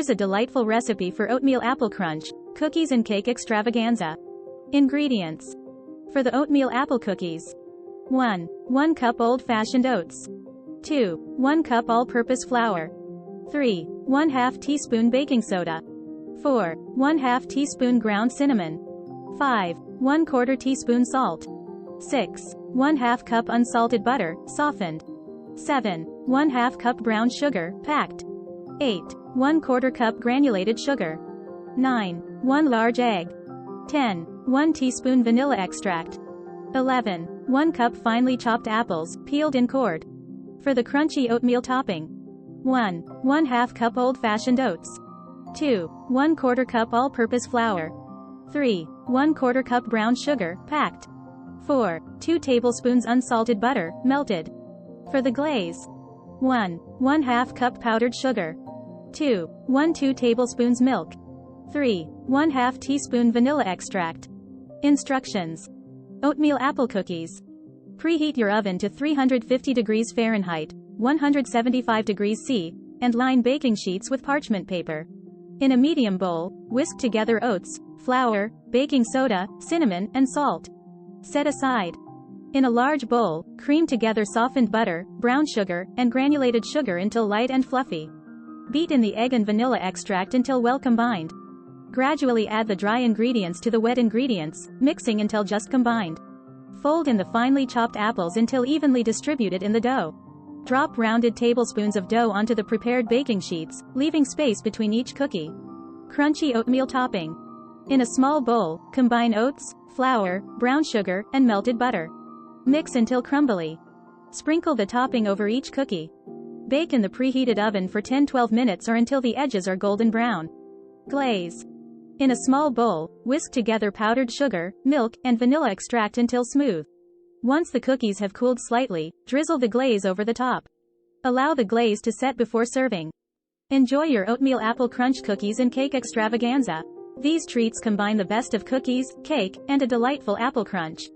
Here's a delightful recipe for oatmeal apple crunch, cookies and cake extravaganza. Ingredients. For the oatmeal apple cookies. 1. 1 cup old-fashioned oats. 2. 1 cup all-purpose flour. 3. 1/2 teaspoon baking soda. 4. 1/2 teaspoon ground cinnamon. 5. 1/4 teaspoon salt. 6. 1/2 cup unsalted butter, softened. 7. 1/2 cup brown sugar, packed. 8. 1/4 cup granulated sugar. 9. 1 large egg. 10. 1 teaspoon vanilla extract. 11. 1 cup finely chopped apples, peeled and cored. For the crunchy oatmeal topping. 1. 1/2 cup old-fashioned oats. 2. 1/4 cup all-purpose flour. 3. 1/4 cup brown sugar, packed. 4. 2 tablespoons unsalted butter, melted. For the glaze. 1. 1/2 cup powdered sugar. 2. 1/2 tablespoons milk. 3. 1/2 teaspoon vanilla extract. Instructions. Oatmeal apple cookies. Preheat your oven to 350 degrees Fahrenheit, 175 degrees C, and line baking sheets with parchment paper. In a medium bowl, whisk together oats, flour, baking soda, cinnamon, and salt. Set aside. In a large bowl, cream together softened butter, brown sugar, and granulated sugar until light and fluffy. Beat in the egg and vanilla extract until well combined. Gradually add the dry ingredients to the wet ingredients, mixing until just combined. Fold in the finely chopped apples until evenly distributed in the dough. Drop rounded tablespoons of dough onto the prepared baking sheets, leaving space between each cookie. Crunchy oatmeal topping. In a small bowl, combine oats, flour, brown sugar, and melted butter. Mix until crumbly. Sprinkle the topping over each cookie. Bake in the preheated oven for 10-12 minutes or until the edges are golden brown. Glaze. In a small bowl, whisk together powdered sugar, milk, and vanilla extract until smooth. Once the cookies have cooled slightly, drizzle the glaze over the top. Allow the glaze to set before serving. Enjoy your oatmeal apple crunch cookies and cake extravaganza. These treats combine the best of cookies, cake, and a delightful apple crunch.